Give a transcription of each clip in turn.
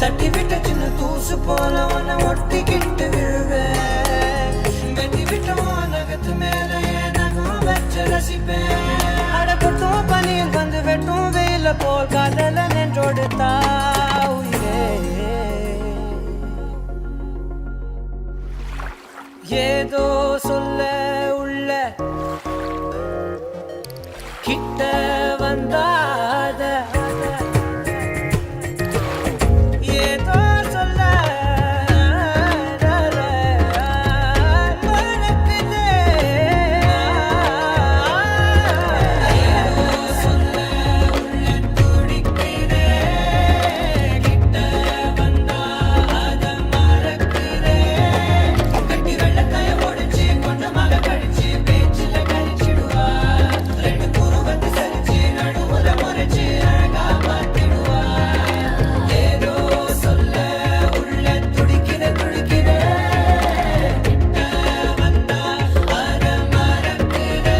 தட்டி விட்ட சின்ன தூசு போல உன்னை ஒட்டிக்கிட்டு விழுவேன். வெட்டி விட்ட நகத்து மேல நகம் வச்சு ரசிப்பேன். அடப்பட்டும் பனியில் வந்து வெட்டும் வெயில போல் காதல நின்றோடு தாவுயிரே. ஏதோ சொல்ல உள்ள கிட்ட வந்தாத ஏதோ சொல்ல மறக்குதே. ஏதோ சொல்ல உள்ள துடிக்குதே. கிட்ட வந்தா அத மறக்குதே. கட்டி வெள்ளக்காய ஒடிச்சு கொஞ்சமாக கழிச்சு பேச்சில கழிச்சிடுவா. ரெண்டு புருவத்தை சரிச்சு நடுவுல முறைச்சு அழகா மாத்திடுவா. ஏதோ சொல்ல உள்ள துடிக்கிற துடிக்கிற கிட்ட வந்தா அத மறக்குதே.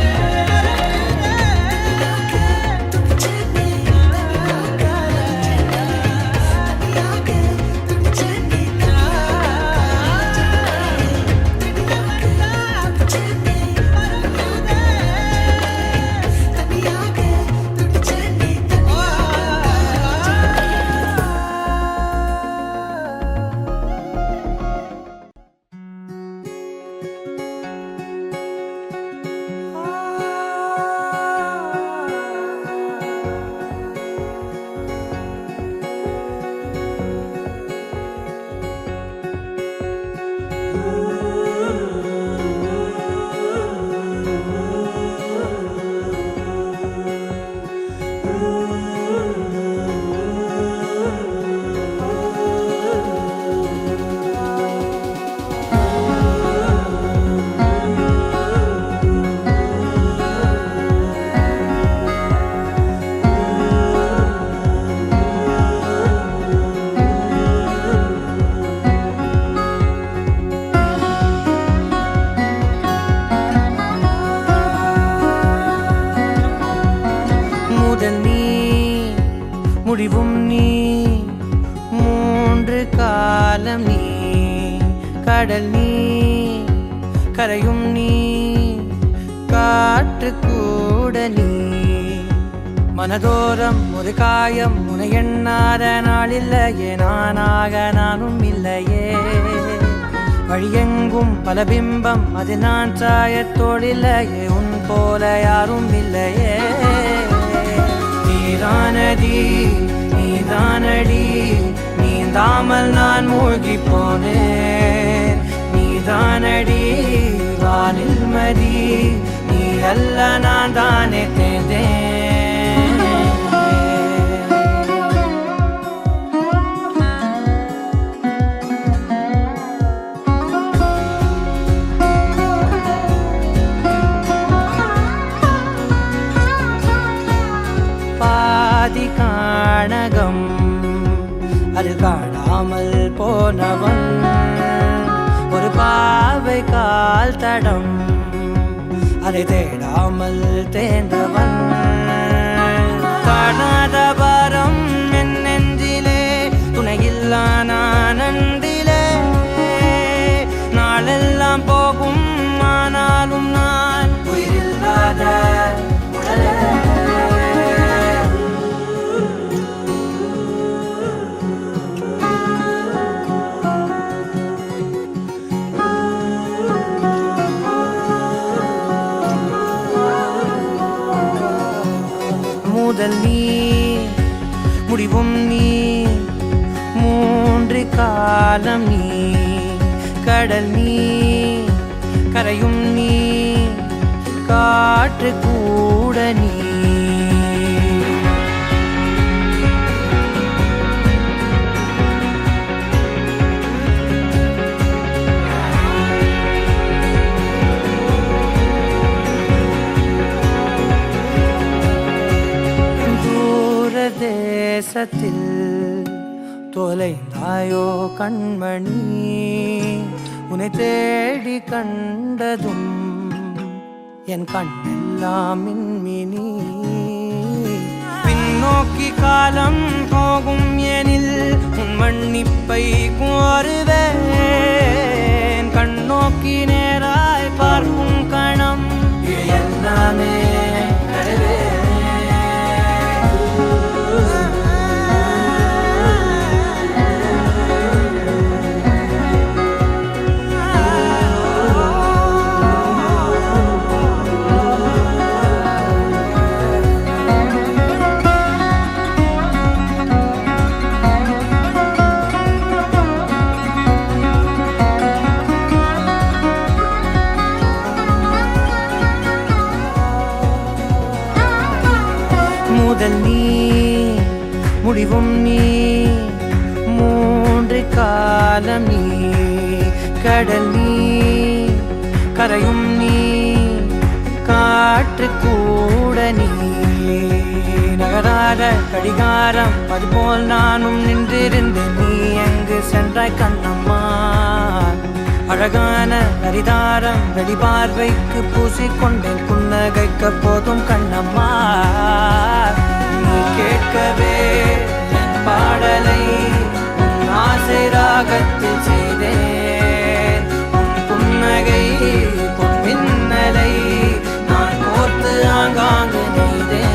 முதல் நீ முடிவும் நீ மூன்று காலம் நீ கடல் நீ கரையும் நீ காற்று கூட நீ மனதோரம் ஒரு காயம் உன எண்ணாத நாளில்லையே நானாக நானும் இல்லையே வழியெங்கும் பல பிம்பம் அது நான் சாயத்தோடில்லையே உன் போல யாரும் இல்லையே நீதானடி நீதானடி நீந்தாமல் நான் மூழ்கி போனேன் நீதானடி வானில் மதி நீ அல்ல நான் தானே தேர்ந்தேன் பாதி காணகம் அது காணாமல் போனவன் ஒரு பாவை கால் தடம் அதை தேடாமல் தேர்ந்தவன் காணாத பாரம் என் நெஞ்சிலே துணையில்லா நான் அன்றிலே நாளெல்லாம் போகும் ஆனாலும் நான் உயிரில்லாத உடலே முதல் நீ முடிவும் நீ மூன்று காலம் நீ கடல் நீ கரையும் நீ காற்று கூட நீ தேசத்தில் தொலைந்தாயோ கண்மணி உன்னை தேடி கண்டதும் என் கண்ணெல்லாம் மின்மினி பின்னோக்கி காலம் போகும் எனில் உன் மன்னிப்பை கோருவேன் கண்ணோக்கி நேராய் பார்க்கும் கணம் எல்லாமே முதல் நீ முடிவும் நீ மூன்று காலம் நீ கடல் நீ கரையும் நீ காற்று கூட நீ நகராத கடிகாரம் அதுபோல் நானும் நின்றிருந்தேன் நீ எங்கு சென்றாய் கண்ணம்மா அழகான அரிதாரம் வெளிபார்வைக்கு பூசிக்கொண்டேன் புன்னகைக்க போதும் கண்ணம்மா நீ கேட்கவே என் பாடலை உன் ஆசை ராகத்தில் செய்தேன் உன் புன்னகை பொன் மின்னலை நான் கோர்த்து ஆங்காங்கு நெய்தேன்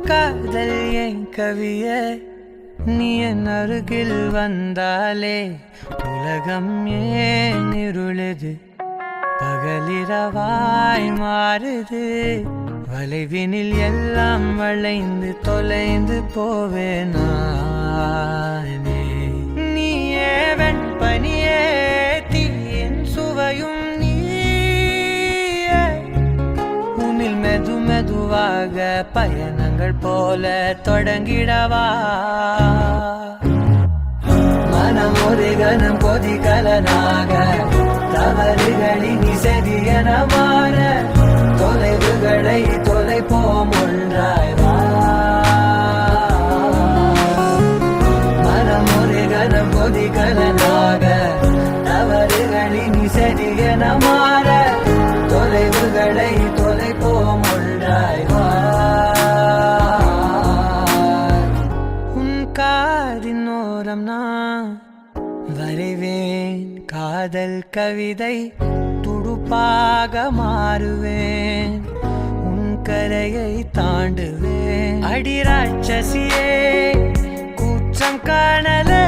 காதல் என் கவிய நீ என் அருகில் வந்தாலே உலகம் ஏன் இருளுது பகலிரவாய் மாறுது வளைவினில் எல்லாம் வளைந்து தொலைந்து போவேனானே நீயே வெண்பனியே தீயின் சுவையும் மெது மெதுவாக பயணங்கள் போல தொடங்கிடவா மனம் ஒரு கணம் கொதிகலனாக தவறுகளின் இசையன மாற தொலைவுகளை தொலைப்போம் ஒன்றாய்வா மனம் ஒரு கணம் கொதிகலனாக தவறுகளின் இசையன மாற தொலைவுகளை தொலைப்போம் ஒன்றாய்வா உன் காதின் ஓரம் நான் வரைவேன் காதல் கவிதை துடுப்பாக மாறுவேன் உன் கரையை தாண்டுவேன் அடி ராட்சசியே கூச்சம் காணலே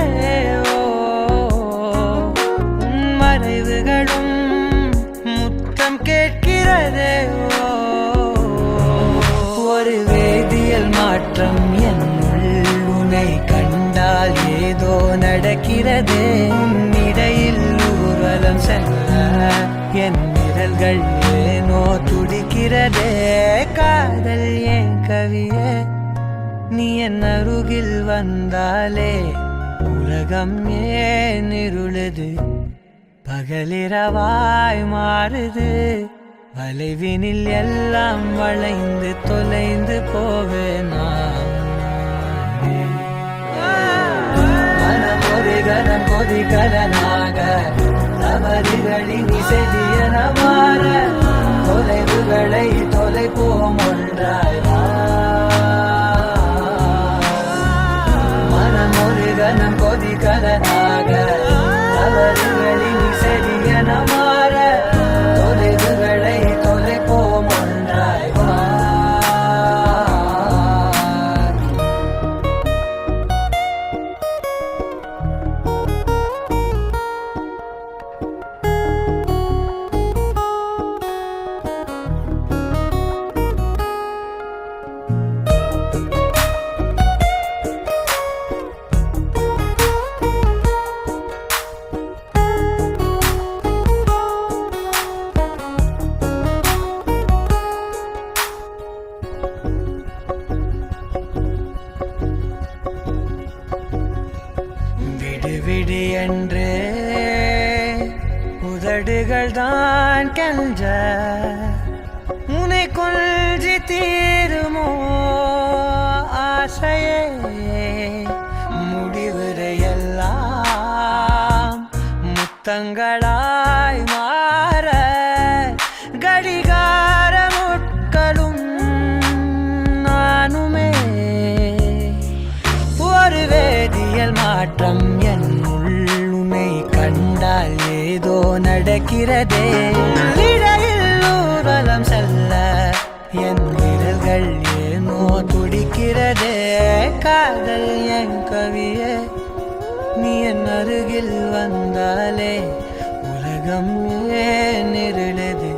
உன் மறைவுகளும் கேட்கிறதே ஒரு வேதியியல் மாற்றம் என்னுள் உன்னை கண்டால் ஏதோ நடக்கிறதே இடையில் ஊர்வலம் செல்ல என் விரல்கள் ஏனோ துடிக்கிறதே காதல் என் கவியே நீ என் அருகில் வந்தாலே உலகம் ஏன் இருளுது பகலிரவாய் மாறுது வளைவினில் எல்லாம் வளைந்து தொலைந்து போவேனா மனம் ஒரு கணம் கொதிகலனாக தவறுகளின் இசையன மாற தொலைவுகளை தொலைப்போம் ஒன்றாய்வா மனம் ஒரு கணம் கொதிகலனாக தவறுகளின் இசையன மாற தொலைவுகளை தொலைப்போம் ஒன்றாய்வா என்று உதடுகள் தான் கென்ற உனை கொள்சி தீருமோ ஆசையே முடிவுரையெல்லாம் முத்தங்களாய் மாற கடிகார முட்களும் நானுமே ஒரு வேதியியல் மாற்றம் என் உள்ளுமை கண்டால் ஏதோ நடக்கிறதே இடையில் ஊர்வலம் செல்ல என் விரல்கள் ஏனோ துடிக்கிறதே காதல் என் கவியே நீ என் அருகில் வந்தாலே உலகம் ஏன் இருளது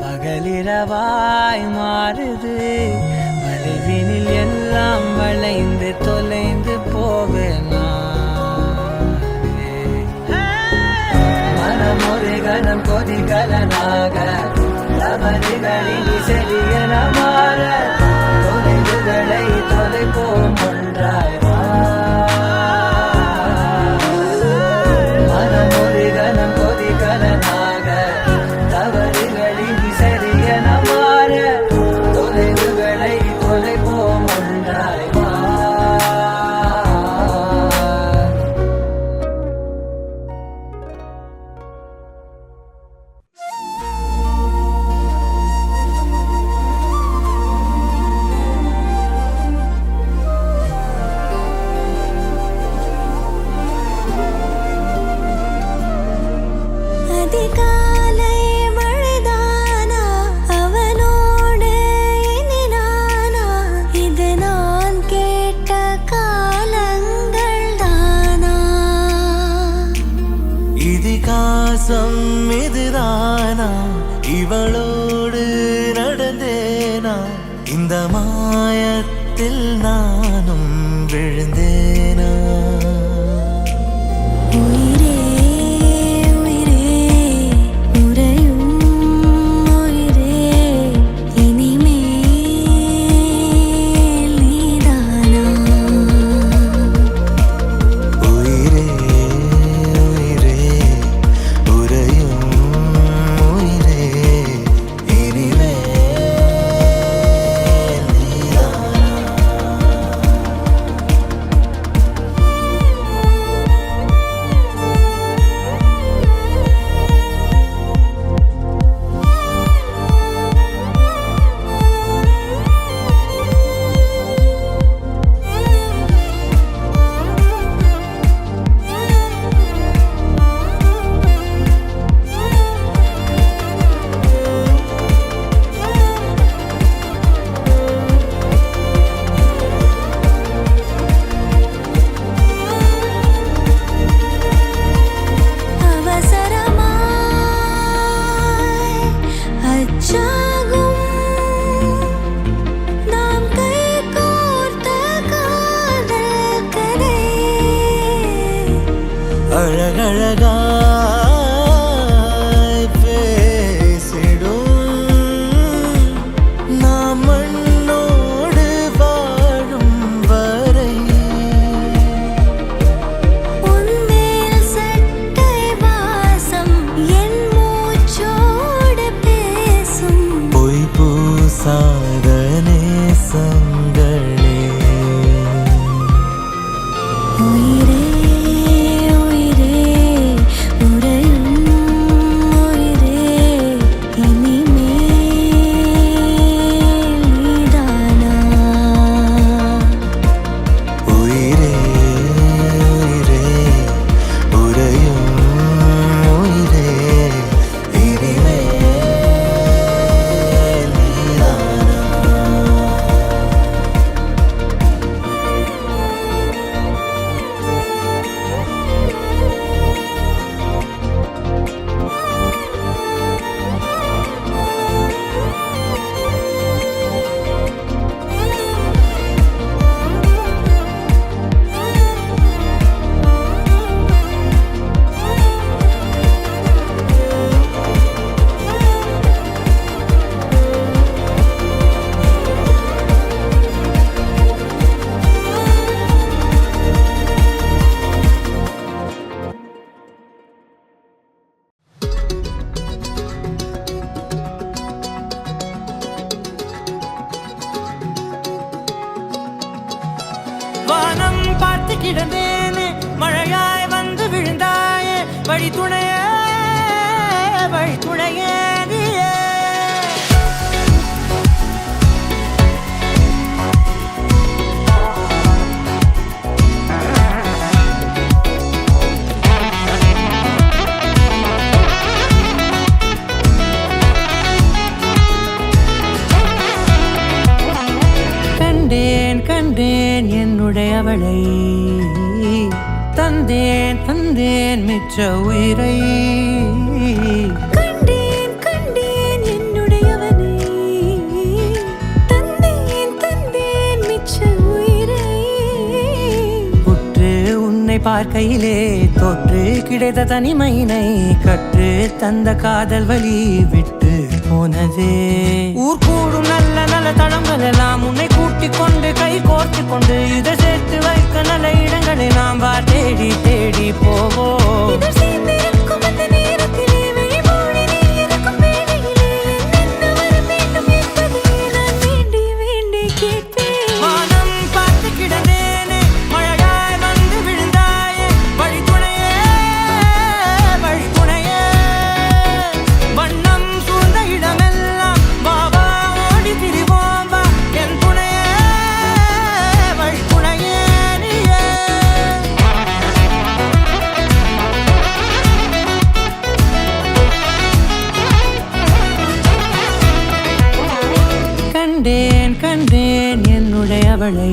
பகலிரவாய் மாறுது வளைவினில் எல்லாம் வளைந்து தொலைந்து போவேனா மனம் ஒரு கணம் கொதிகலனாக தவறுகளில் செடியன மாற தொலைவுகளை தொலைப்போம் ஒன்றாய் மனம் ஒரு கணம் கொதிகலனாக தவறுகளில் சரியன மாற தொலைவுகளை தொலைப்போம் ஒன்றாய் அதிகாலை மழைதானா அவனோடு இனி நானா இது நான் கேட்ட காலங்கள் தானா இதிகாசம் இதுதானா இவளோடு நடந்தேனா இந்த மாயத்தில் நானும் விழுந்தேனா உயிரே உயிரே உறையும் உயிரே இனிமேல் நீதானா உயிரே உயிரே உறையும் உயிரே இனிமேல் நீதானா அவசரமாய் அச்சாகும் நாம் கைகோர்த்த காதல் கதை அழகழகாய் பேசிடும் நாம் மண்ணோடு வாழும் வரை உன்மேல் சட்டை வாசம் என் மூச்சோடு பேசும் பொய் பூசாத நேசங்களே உயிரே உயிரே உறையும் உயிரே இனிமேல் நீதானா வானம் பார்த்து கிடந்தேனே மழையாய் வந்து விழுந்தாயே வழி துணையே வழி துணையே நீயே கண்டேன் கண்டேன் என்னுடையவளை தந்தேன் தந்தேன் மிச்ச உயிரை கண்டேன் கண்டேன் என்னுடையவனை தந்தேன் தந்தேன் மிச்ச உயிரை உற்று உன்னை பார்க்கையிலே தொற்று கிடைத்த தனிமையினை கற்று தந்த காதல் வழி விட்டு போனதே ஊர் கூடும் நல்ல நல்ல தளங்கள் எல்லாம் உன்னை கூட்டிக் கொண்டு கை கோர்த்து கொண்டு இதை சேர்த்து வைக்க நல்ல இடங்களை நாம் வா தேடி தேடி போவோம் இதழ் சேர்ந்திருக்கும் அந்த நேரத்திலே விழிமூடி நீ இருக்கும் வேளையிலே என்னென்ன வர வேண்டும் என்பதை நான் வேண்டி வேண்டி கேட்பேன் வானம் பார்த்து கிடந்தேனே மழையாய் வந்து விழுந்தாயே வழி துணையே வழி துணையே வண்ணம் சூழ்ந்த இடமெல்லாம் வா வா ஓடி திரிவோம் வா என் துணையே வழி துணையே நீயே கண்டேன் கண்டேன் என்னுடையவளை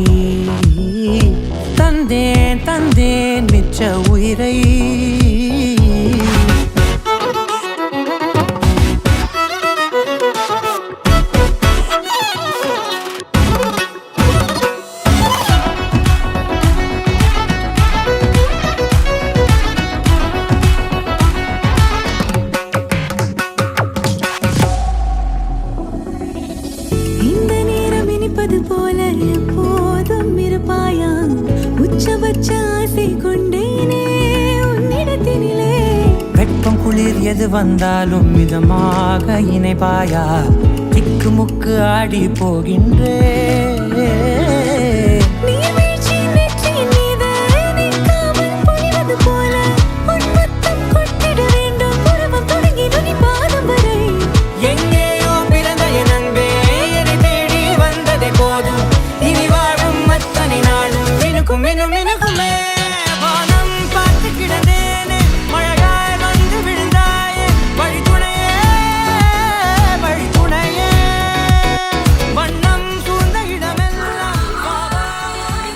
தந்தேன் தந்தேன் மிச்ச உயிரை இந்த நேரம் இனிப்பது போல எப்போதும் இருப்பாயா உச்சபட்ச ஆசை கொண்டேனே உன்னிடத்தினிலே வெப்பம் குளிர் எது வந்தாலும் மிதமாக இணைப்பாயா திக்கு முக்கு ஆடி போகின்றே நீர்வீழ்ச்சியின் நெற்றியின் மீது நிற்காமல் பொழிவது போல உன் முத்தம் கொட்டிட வேண்டும் உருவம் தொடங்கி நுனி பாதம் வரை எங்கேயோ பிறந்த என் அன்பே என்னை தேடி வந்ததே போதும் இனி வாழும் அத்தனை நாளும் மினுக்கும் மினும் மினுக்குமே வானம் பார்த்து கிடந்தேனே மழையாய் வந்து விழுந்தாயே வழி துணையே வழி துணையே வண்ணம் சூழ்ந்த இடமெல்லாம் வா வா ஓடி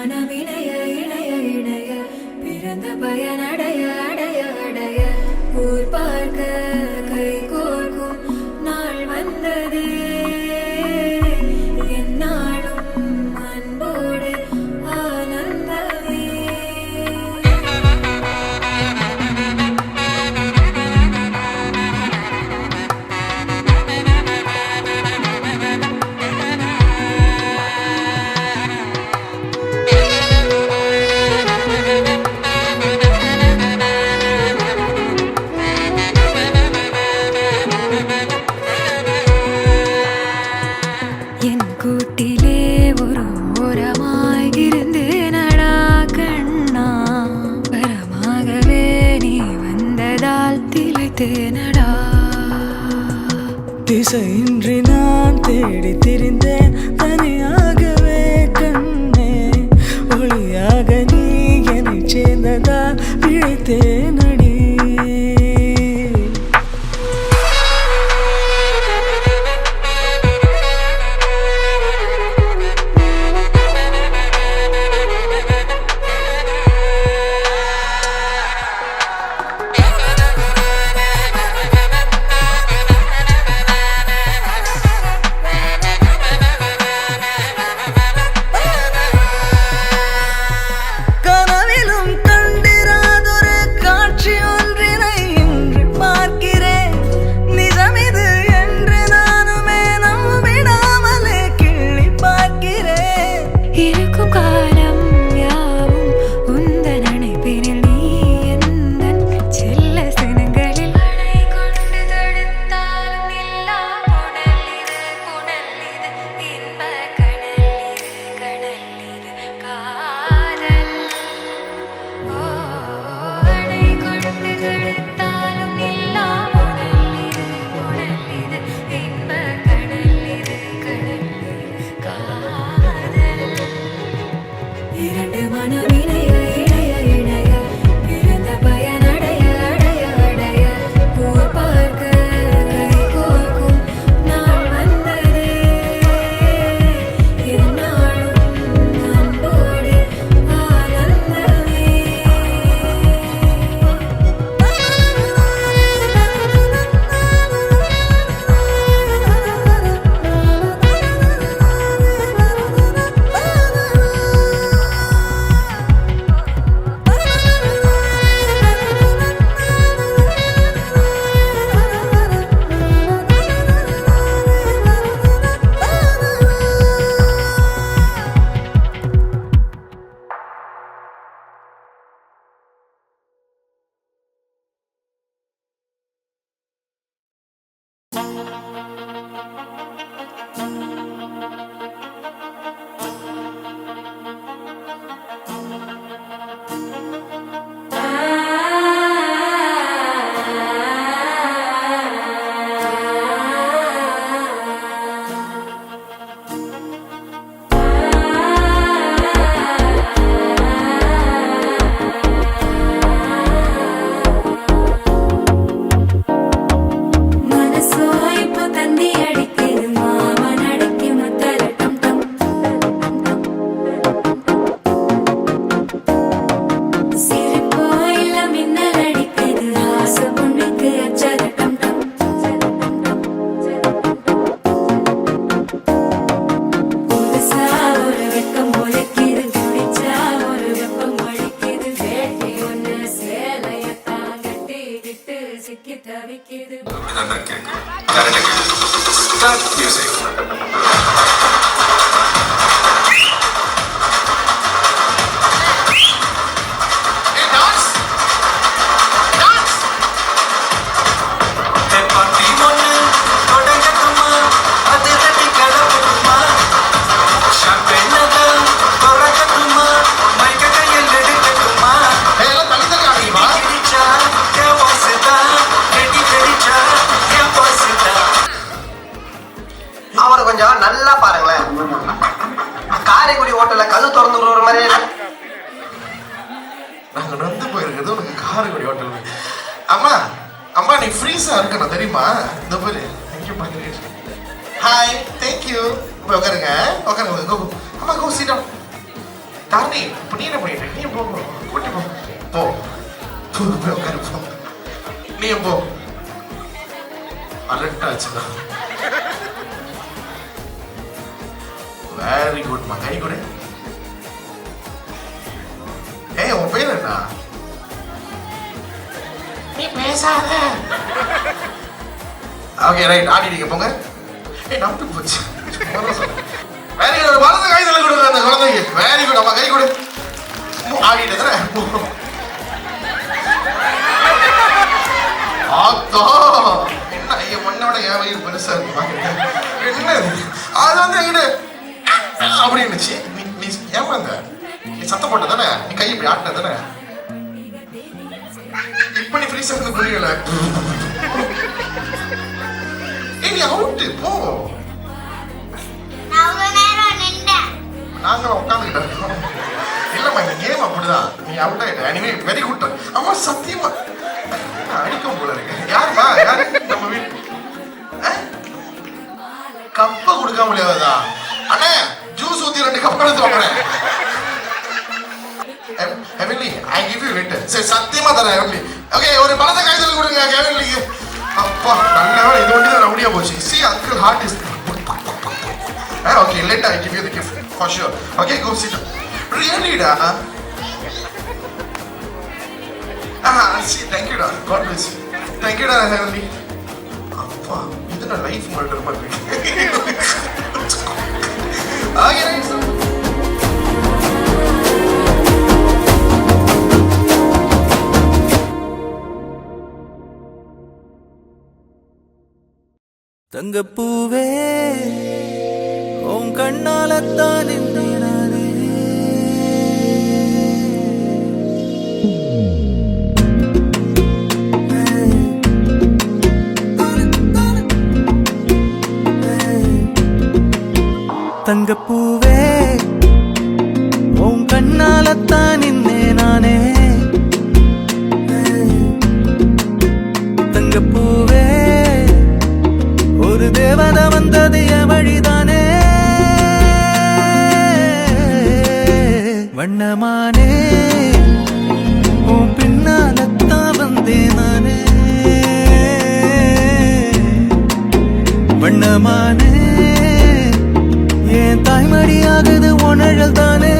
மனவினைய இணைய இணைய பிறந்த பயனடைய அடைய அடைய ஊர் பார்க்க கை கோர்க்கும் நாள் வந்ததே என்னாலும் அன்போடு ஆனந்தமே. என் கூட்டிலே ஒரு ஓரமாய் இருந்தேனடா கண்ணா, வரமாகவே நீ வந்ததால் திளைத்தேனடா. திசையின்றி நான் தேடி திரிந்தேன் தனியாகவே கண்ணே, ஒளியாக நீ என்னை சேர்ந்ததால் பிழைத்தேனடி. கனவிலும் கண்டிராதொரு காட்சி ஒன்றினை இன்று பார்க்கிறேன். நிஜமிது என்று நானுமே நம்பிடாமலே கிள்ளி பார்க்கிறேன். இருக்கும் காலம் யாவும் உந்தன் நினைப்பினில் நீ எந்தன் செல்ல சினங்களில் அணை கொண்டு தடுத்தாலும் நில்லா புனல் இது இன்ப கடல் இது காதல். ஓ அணை கொண்டு தடுத்தாலும் நில்லா புனல் இது இன்ப கடல் இது காதல். இரண்டு மனவினைய இணைய இணைய பிறந்த பயனடைய அடைய அடைய ஊர் பார்க்க கை கோர்க்கும் நாள் வந்ததே என்னாலும் அன்போடு ஆனந்தமே. மனசோ இப்போ தந்தி அடிக்குது மாமன் அடிக்கு முத்தல டம் டம். சிரிப்போ இல்ல மின்னல் அடிக்குது ஆசை பொண்ணுக்கு அச்சத டம் டம். புதுசா ஒரு வெக்கம் ஒலிக்குது, குடிச்சா ஒரு வெப்பம் ஒழிக்குது. வேட்டி ஒண்ணு சேலையத்தான் கட்டிக்கிட்டு சிக்கி தவிக்குது. Start music. Hey, dance! Dance! பாட்டி ஒன்று தொடங்கட்டுமா, அது ரெட்டி கிளம்பட்டுமா, ஷாம்பெண்ணதான் தொடங்கட்டுமா, மைக்க கையில் எடுக்கட்டுமா, Hey, எல்லாம் தள்ளி தள்ளி ஆடிவா. கிடிச்சா என் வாசுதான், கெட்டி கடிச்சா என் வாசுதான். அவரை கொஞ்சம் நல்லா பாருங்களேன். காரைக்குடி ஹோட்டல்ல கதவு திறந்து விடுற மாதிரி நாங்க நடந்து போயிருக்கிறது உனக்கு காரைக்குடி ஹோட்டல். அம்மா அம்மா நீ ஃப்ரீஸா இருக்கணும் தெரியுமா? இந்த பேரு தேங்க்யூ பண்ணிட்டு. Hi thank you. போய் உட்காருங்க உட்காருங்க. அம்மா கோ சிட் டவுன். தானே இப்ப நீ என்ன பண்ணிட்டு நீ போ கூட்டி போ போ போய் உட்காரு போ நீ போ அலர்ட் ஆச்சுடா வெரி குட் மா கை கொடு ஏய் உன் பேர் என்ன நீ பேசாத ஓகே ரைட் ஆடிட்டீங்க போங்க ஏய் நம்பி போச்சு வெரி குட் வலது கை தலை கொடுங்க அந்த குழந்தைக்கு வெரி குட் அம்மா கை கொடு ஆடிட்டு தானே ஆத்தோ என்ன ஐயா மண்ணோட என் வயிறு பெருசா இருக்கு என்ன அது வந்து எங்கிட்ட அப்படி இருந்துச்சு நீ ஏமாந்த நீ சத்தம் போட்ட தானே நீ கை இப்படி ஆட்டின தானே இப்ப நீ ஃப்ரீஸ் ஆகுது புரியல நீ அவுட்டு போ நாங்களும் உட்காந்துக்கிட்டோம் இல்லம்மா இந்த கேம் அப்படிதான் நீ அவுட் ஆயிட்ட எனிவே வெரி குட் அம்மா சத்தியமா அடிக்கும் போல இருக்கு யாருமா யாரு நம்ம வீட்டு கப்ப கொடுக்க முடியாதா அண்ணே ஜூஸ் ஊத்தி 2 கப் எடுத்து வாங்குறேன் heavenly I give you it சரி சத்தியமா தரேன் ஹெவன்லி ஓகே ஒரு பலத காய்ச்சல் கொடுங்க ஹெவன்லிக்கு அப்பா நல்லவா இது வந்து ரவுடியா போச்சு see uncle heart is okay let I give you the gift for sure okay go sit really da see thank you da god bless you thank you da heavenly appa idana life murder பண்ணி okay nice தங்கப்பூவே உன் கண்ணாலத்தான் நானே தங்கப்பூவே உன் கண்ணாலத்தான் நானே தங்கப்பூவே ஒரு தேவதை வந்தது என் வழிதானே வண்ணமானே உன் பின்னாலத்தான் வந்தேன் நானே வண்ணமானே என் தாய்மடியாகுது உணழல் தானே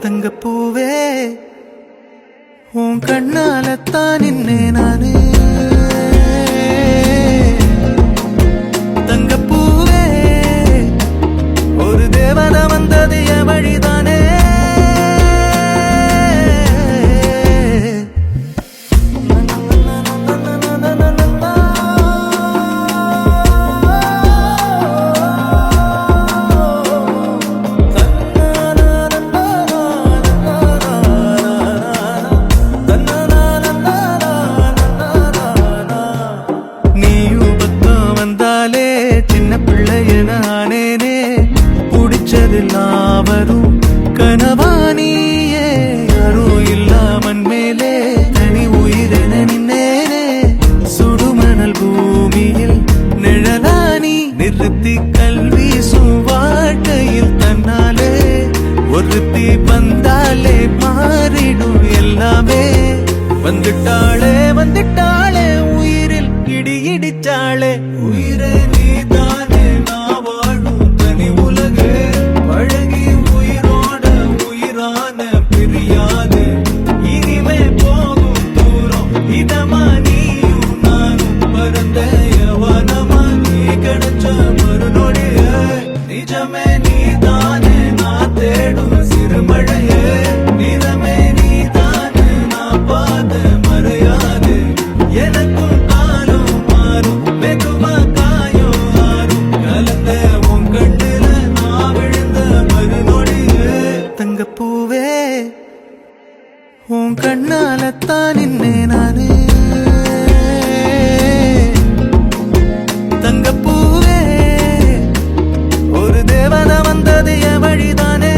தங்கப்பூவே உன் கண்ணாலத்தான் நானே தங்கப்பூவே ஒரு தேவதை வந்தது என் வழிதானே வரும் கனவானியே யாரும் இல்லாமன் மேலே தனி உயிரென நின்னேனே சுடுமணல் பூமியில் நிழலானி நிறுத்தி கல்வி வாழ்க்கையில் தன்னாலே ஒருத்தி வந்தாலே மாறிடும் எல்லாமே வந்துட்டாளே வந்துட்டாளே உயிரில் இடி இடிச்சாளே உயிரே நீதானே நான் வாழும் தனி உலகே பழகி உயிரோட உயிரான பிரியாது இனிமே போகும் தூரம் இதமா நீயும் நானும் பரந்த யவனமா நீ கிடைச்ச மறுநொடிய நிஜமே நீதானே நான் தேடும் சிறுமழையே நிறமே நீதானே நான் பார்த்த மறையாது எனக்கு கண்ணாலத்தான் நின்னே நானே தங்கப்பூவே ஒரு தேவதை வந்தது என் வழிதானே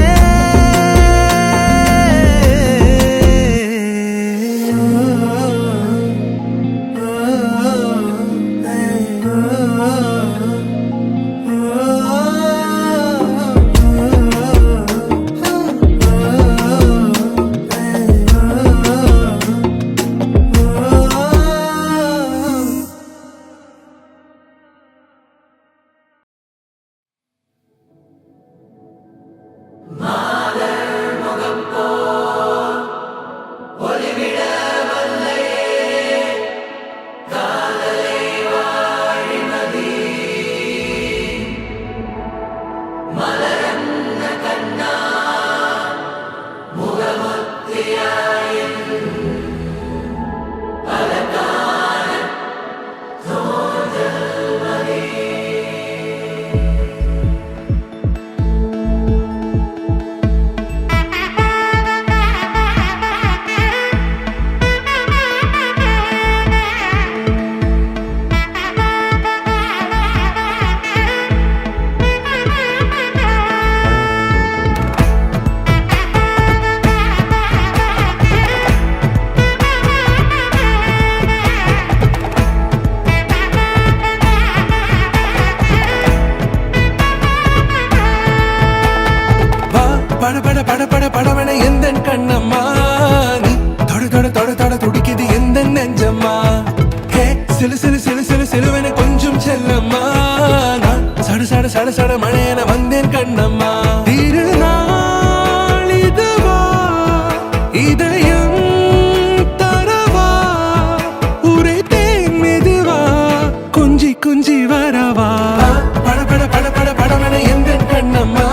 படவன எந்த கண்ணம்மா நீ தொட தொட தொட தொட துடிக்குது எந்த நெஞ்சம்மா ஹே சிலு சிலு சிலு சிலு சிலுவன கொஞ்சம் செல்லம்மா நான் சட சட சட சட மழையன வந்தேன் கண்ணம்மா திருநாள் இதுவா இதயம் தரவா உரைத்தேன் மெதுவா கொஞ்சி கொஞ்சி வரவா பட பட பட பட படவன எந்த கண்ணம்மா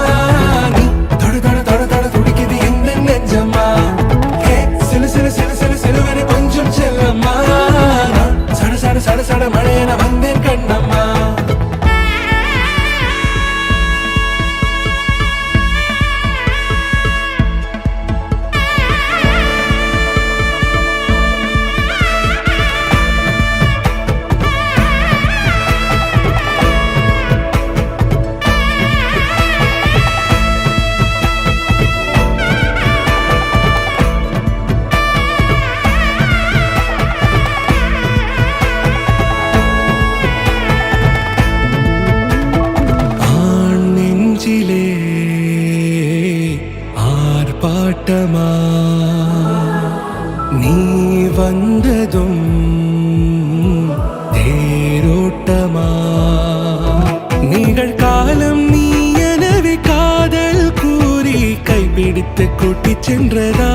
சட சட மழையன வந்தேன் கண்ணம்மா ஆர்ப்பாட்டமா நீ வந்ததும் தேரோட்டமா நிகழ்காலம் நீ எனவே காதல் கூறி கைப்பிடித்து கூட்டிச் சென்றதா